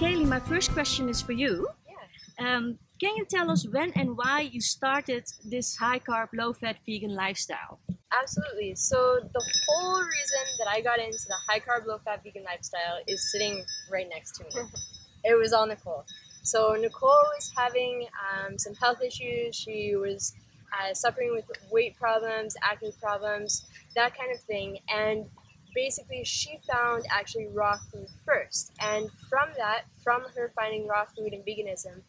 Kaylee, my first question is for you. Can you tell us when and why you started this high carb, low fat vegan lifestyle? Absolutely. So the whole reason that I got into the high carb, low fat vegan lifestyle is sitting right next to me. It was all Nicole. So Nicole was having some health issues. She was suffering with weight problems, acne problems, that kind of thing. And basically she found actually raw food first. And from that, from her finding raw food and veganism,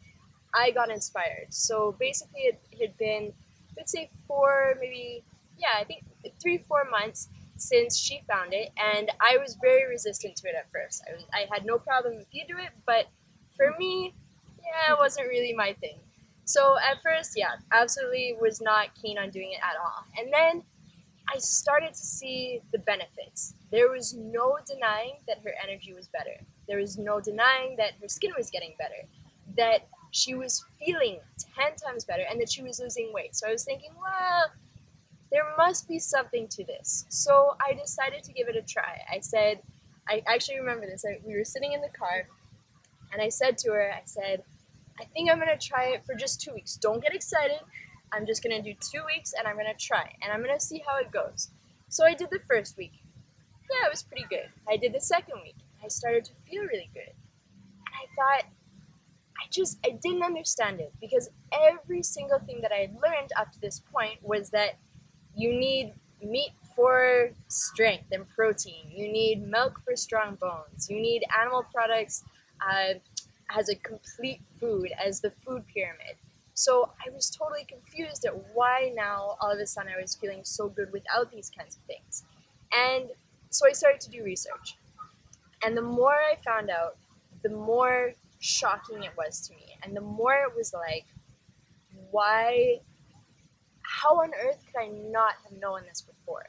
I got inspired. So basically it had been, let's say I think 3-4 months since she found it, and I was very resistant to it at first. I had no problem if you do it, but for me, it wasn't really my thing. So at first, absolutely was not keen on doing it at all. And then I started to see the benefits. There was no denying that her energy was better. There was no denying that her skin was getting better, that she was feeling 10 times better, and that she was losing weight. So I was thinking, well, there must be something to this. So I decided to give it a try. I actually remember this. We were sitting in the car, and I said to her, I think I'm going to try it for just 2 weeks. Don't get excited. I'm just going to do 2 weeks, and I'm going to try, and I'm going to see how it goes. So I did the first week. Yeah, it was pretty good. I did the second week. I started to feel really good. And I thought, I didn't understand it, because every single thing that I had learned up to this point was that you need meat for strength and protein. You need milk for strong bones. You need animal products as a complete food, as the food pyramid. So I was totally confused at why now all of a sudden I was feeling so good without these kinds of things. And so I started to do research. And the more I found out, the more shocking it was to me. And the more it was like, how on earth could I not have known this before?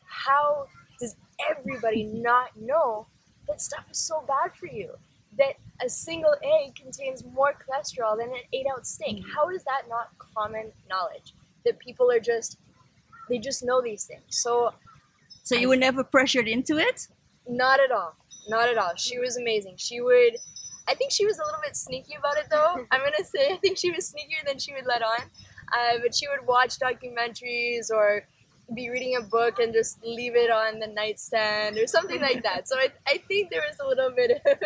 How does everybody not know that stuff is so bad for you? That a single egg contains more cholesterol than an 8-ounce steak. How is that not common knowledge? That people they just know these things. So you were never pressured into it? Not at all. Not at all. She was amazing. I think she was a little bit sneaky about it though. I'm going to say I think she was sneakier than she would let on. But she would watch documentaries or be reading a book and just leave it on the nightstand or something like that. So I think there was a little bit of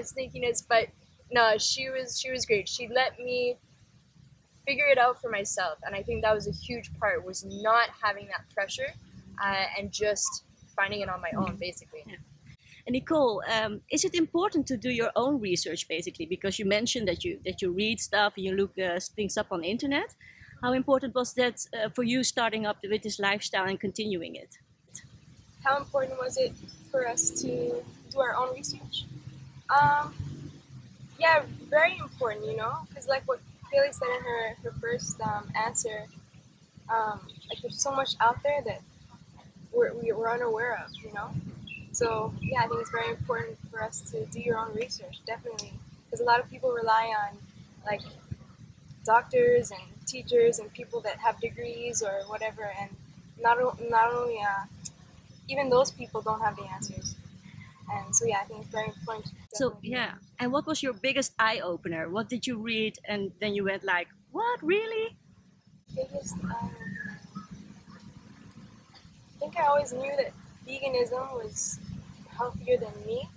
sneakiness, but no, she was great. She let me figure it out for myself, and I think that was a huge part, was not having that pressure and just finding it on my own, basically. Yeah. And Nicole, is it important to do your own research, basically, because you mentioned that you read stuff and you look things up on the internet? How important was that for you starting up with this lifestyle and continuing it? How important was it for us to do our own research? Yeah, very important, because like what Kaylee said in her first answer, like there's so much out there that we're unaware of, So yeah, I think it's very important for us to do your own research, definitely, because a lot of people rely on like doctors and teachers and people that have degrees or whatever, and not only even those people don't have the answers. And so yeah, I think it's very important. So yeah, and what was your biggest eye opener? What did you read and then you went like, what, really? Biggest eye opener. I think I always knew that veganism was healthier than me.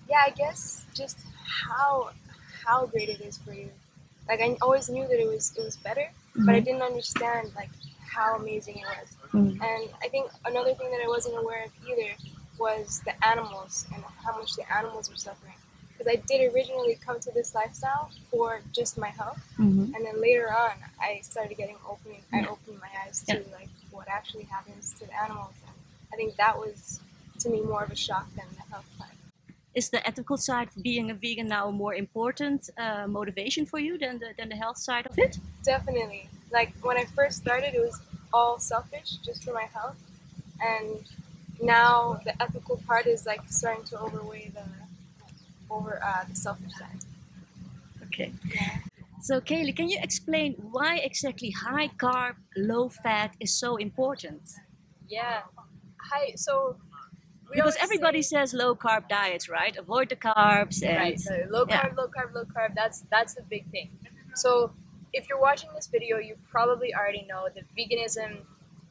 Yeah, I guess just how great it is for you. Like I always knew that it was better, but I didn't understand like how amazing it was. And I think another thing that I wasn't aware of either was the animals and how much the animals were suffering. Because I did originally come to this lifestyle for just my health, and then later on I started getting I opened my eyes to like what actually happens to the animals, and I think that was to me more of a shock than the health side. Is the ethical side of being a vegan now a more important motivation for you than the health side of it? Definitely. Like when I first started, it was all selfish, just for my health, and now the ethical part is like starting to overweigh the selfish side. Okay. Yeah. So Kaylee, can you explain why exactly high carb, low fat is so important? Yeah, So we Because always everybody say, says low carb diets, right? Avoid the carbs and right, so low yeah. carb, low carb, low carb. That's the big thing. So if you're watching this video, you probably already know that veganism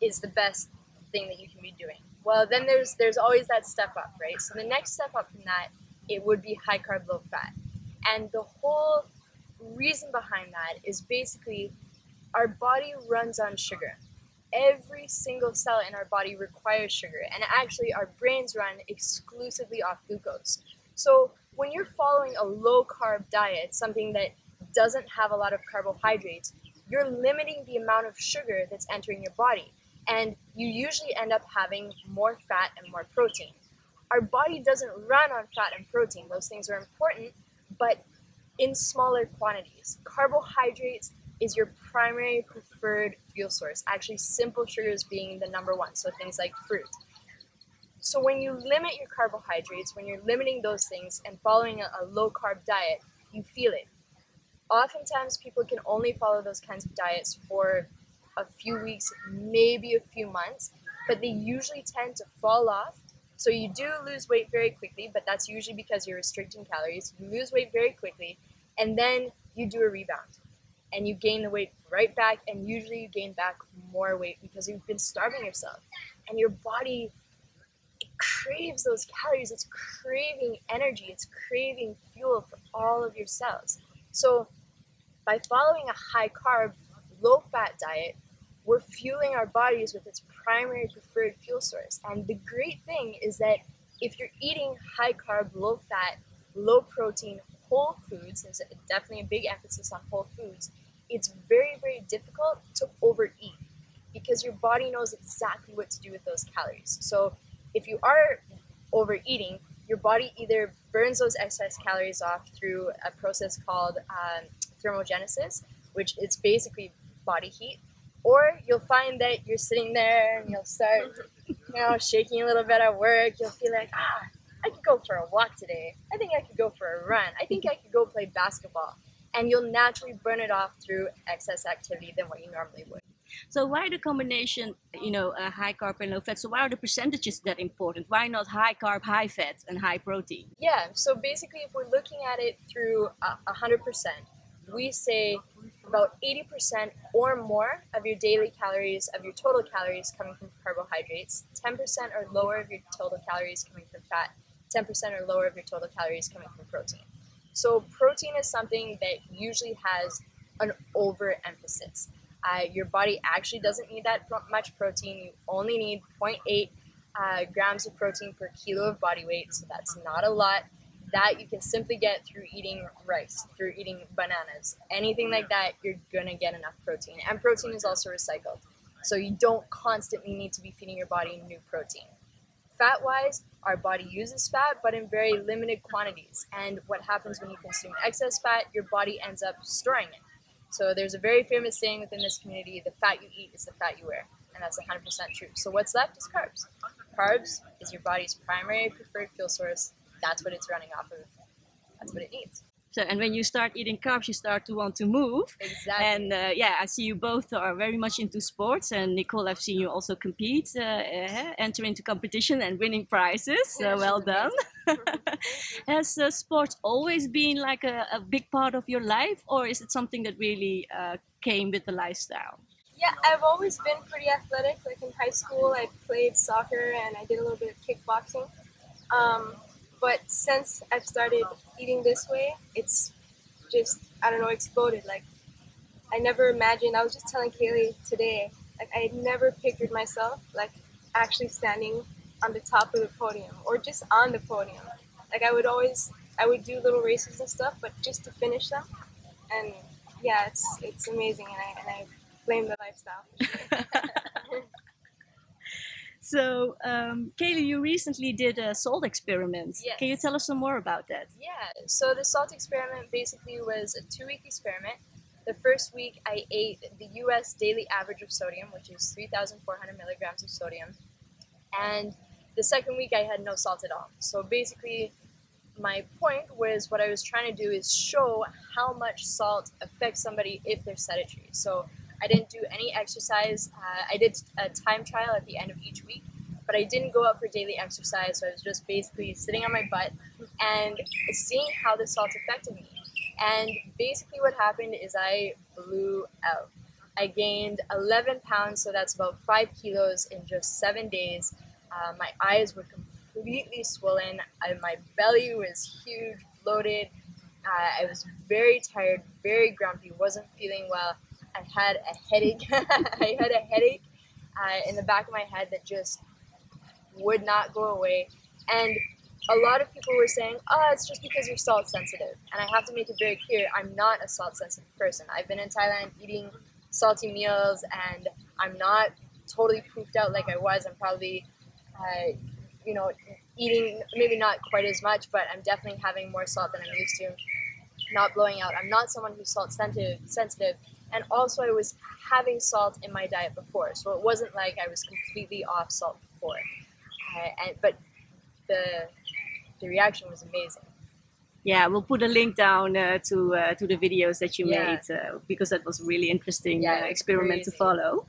is the best thing that you can be doing. Well, then there's always that step up, right? So the next step up from that, it would be high carb, low fat. And the whole reason behind that is basically our body runs on sugar. Every single cell in our body requires sugar, and actually our brains run exclusively off glucose. So when you're following a low carb diet, something that doesn't have a lot of carbohydrates, you're limiting the amount of sugar that's entering your body, and you usually end up having more fat and more protein. Our body doesn't run on fat and protein. Those things are important, but in smaller quantities. Carbohydrates is your primary preferred fuel source. Actually, simple sugars being the number one, so things like fruit. So when you limit your carbohydrates, when you're limiting those things and following a low carb diet, you feel it. Oftentimes, people can only follow those kinds of diets for a few weeks, maybe a few months, but they usually tend to fall off. So you do lose weight very quickly, but that's usually because you're restricting calories. You lose weight very quickly, and then you do a rebound. And you gain the weight right back, and usually you gain back more weight because you've been starving yourself. And your body, it craves those calories, it's craving energy, it's craving fuel for all of your cells. So by following a high carb, low fat diet, we're fueling our bodies with its primary preferred fuel source. And the great thing is that if you're eating high carb, low fat, low protein, whole foods, there's definitely a big emphasis on whole foods, it's very, very difficult to overeat because your body knows exactly what to do with those calories. So if you are overeating, your body either burns those excess calories off through a process called thermogenesis, which is basically body heat, or you'll find that you're sitting there and you'll start, shaking a little bit at work. You'll feel like, I could go for a walk today. I think I could go for a run. I think I could go play basketball. And you'll naturally burn it off through excess activity than what you normally would. So why the combination, high carb and low fat? So why are the percentages that important? Why not high carb, high fat, and high protein? Yeah, so basically if we're looking at it through 100%, we say about 80% or more of your daily calories, of your total calories coming from carbohydrates, 10% or lower of your total calories coming from fat, 10% or lower of your total calories coming from protein. So protein is something that usually has an overemphasis. Your body actually doesn't need that much protein. You only need 0.8 grams of protein per kilo of body weight, so that's not a lot. That you can simply get through eating rice, through eating bananas, anything like that, you're gonna get enough protein. And protein is also recycled, so you don't constantly need to be feeding your body new protein. Fat-wise, our body uses fat, but in very limited quantities. And what happens when you consume excess fat, your body ends up storing it. So there's a very famous saying within this community, the fat you eat is the fat you wear. And that's 100% true. So what's left is carbs. Carbs is your body's primary preferred fuel source. That's what it's running off of. That's what it needs. So, and when you start eating carbs, you start to want to move. Exactly. And I see you both are very much into sports. And Nicole, I've seen you also compete, enter into competition and winning prizes. So well done. Has sports always been like a big part of your life, or is it something that really came with the lifestyle? Yeah, I've always been pretty athletic. Like in high school, I played soccer and I did a little bit of kickboxing. But since I've started eating this way, it's just, exploded. Like, I never imagined, I was just telling Kaylee today, like, I had never pictured myself, like, actually standing on the top of the podium or just on the podium. Like, I would do little races and stuff, but just to finish them. And yeah, it's amazing, and I blame the lifestyle. So, Kaylee, you recently did a salt experiment. Yes. Can you tell us some more about that? Yeah, so the salt experiment basically was a 2-week experiment. The first week I ate the US daily average of sodium, which is 3,400 milligrams of sodium. And the second week I had no salt at all. So basically my point was, what I was trying to do is show how much salt affects somebody if they're sedentary. So I didn't do any exercise. I did a time trial at the end of each week but I didn't go out for daily exercise, so I was just basically sitting on my butt and seeing how the salt affected me. And basically what happened is I blew out. I gained 11 pounds, so that's about 5 kilos in just 7 days. My eyes were completely swollen. My belly was huge, bloated. I was very tired, very grumpy, wasn't feeling well. I had a headache. I had a headache in the back of my head that just would not go away. And a lot of people were saying, oh, it's just because you're salt sensitive. And I have to make it very clear, I'm not a salt sensitive person. I've been in Thailand eating salty meals, and I'm not totally poofed out like I was. I'm probably, eating maybe not quite as much, but I'm definitely having more salt than I'm used to. Not blowing out. I'm not someone who's salt sensitive. And also I was having salt in my diet before, so it wasn't like I was completely off salt before. But the reaction was amazing. Yeah, we'll put a link down to the videos that you made because that was a really interesting experiment to follow.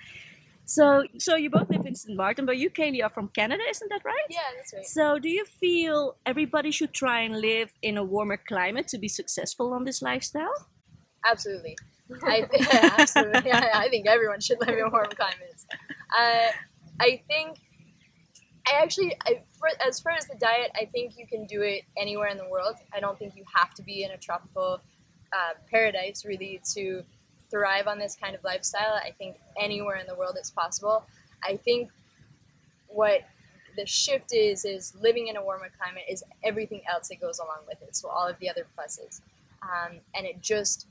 So you both live in St. Martin, but you, Kaylee, are from Canada, isn't that right? Yeah, that's right. So do you feel everybody should try and live in a warmer climate to be successful on this lifestyle? Absolutely. Absolutely. I think everyone should live in warm climates. I think, as far as the diet, I think you can do it anywhere in the world. I don't think you have to be in a tropical paradise, really, to thrive on this kind of lifestyle. I think anywhere in the world it's possible. I think what the shift is living in a warmer climate is everything else that goes along with it. So all of the other pluses. And it just,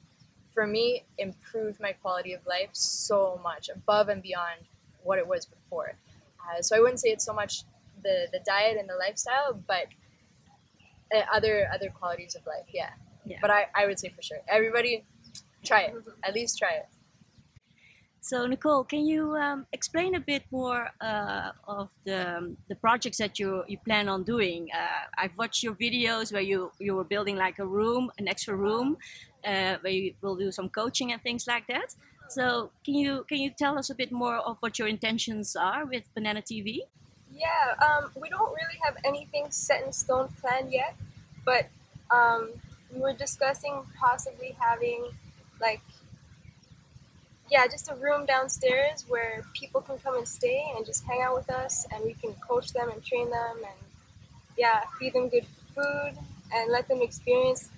for me, improved my quality of life so much, above and beyond what it was before. So I wouldn't say it's so much the diet and the lifestyle, but other qualities of life, yeah. But I would say for sure, everybody, try it. At least try it. So Nicole, can you explain a bit more of the projects that you plan on doing? I've watched your videos where you were building like a room, an extra room, where you will do some coaching and things like that. So can you tell us a bit more of what your intentions are with BananaTV? Yeah, we don't really have anything set in stone planned yet, but we were discussing possibly having just a room downstairs where people can come and stay and just hang out with us, and we can coach them and train them and feed them good food and let them experience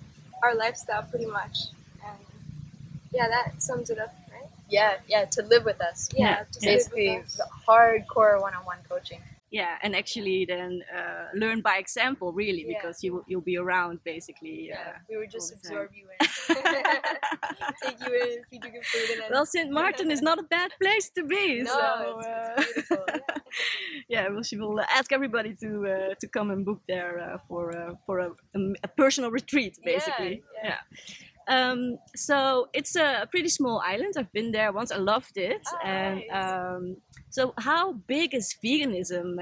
our lifestyle pretty much. And that sums it up, right? Yeah, to live with us. Yeah, basically hardcore one-on-one coaching. Yeah, and actually then learn by example, really, because you'll be around basically. We would just absorb you in, take you in, feed you good food. And then... Well, St. Martin is not a bad place to be. No, so, it's beautiful. We'll ask everybody to come and book there for a personal retreat, basically. So it's a pretty small island. I've been there once. I loved it. Nice. So how big is veganism,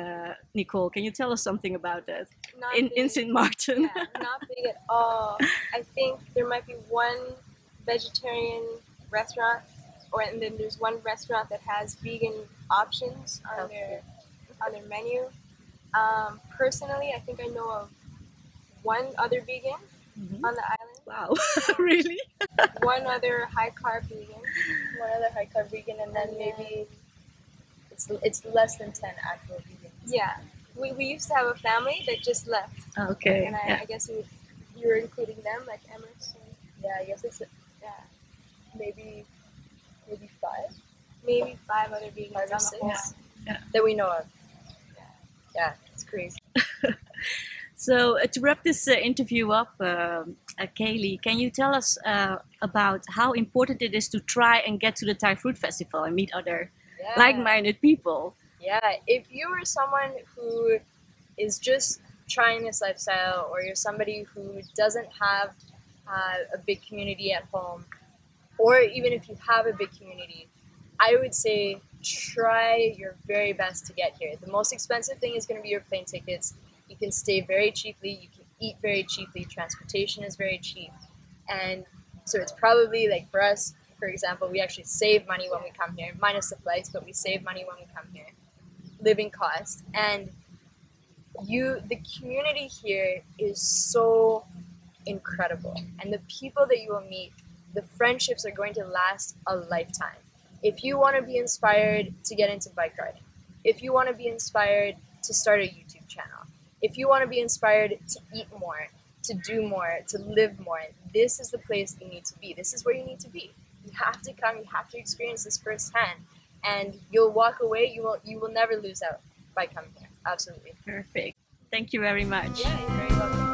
Nicole? Can you tell us something about that in St. Martin? Yeah, not big at all. I think there might be one vegetarian restaurant, and then there's one restaurant that has vegan options on their menu. Personally, I think I know of one other vegan on the island. Wow, really? One other high-carb vegan. One other high-carb vegan, and then maybe it's less than 10 actual vegans. Yeah. We used to have a family that just left. Okay. And I guess you were including them, like Emerson. Yeah, I guess it's maybe 5. Maybe 5 other vegans. 5 or 6 Yeah. that we know of. Yeah, it's crazy. So to wrap this interview up, Kaylee, can you tell us about how important it is to try and get to the Thai Fruit Festival and meet other like-minded people? Yeah, if you are someone who is just trying this lifestyle, or you're somebody who doesn't have a big community at home, or even if you have a big community, I would say try your very best to get here. The most expensive thing is going to be your plane tickets. You can stay very cheaply, you can eat very cheaply, transportation is very cheap. And so it's probably like for us, for example, we actually save money when we come here, minus the flights, but we save money when we come here. living cost, and the community here is so incredible, and the people that you will meet, the friendships are going to last a lifetime. If you want to be inspired to get into bike riding, if you want to be inspired to start a YouTube channel, if you want to be inspired to eat more, to do more, to live more, this is the place you need to be. This is where you need to be. You have to come, you have to experience this firsthand, and you'll walk away, you will never lose out by coming here. Absolutely. Perfect. Thank you very much. Yeah, you're very welcome.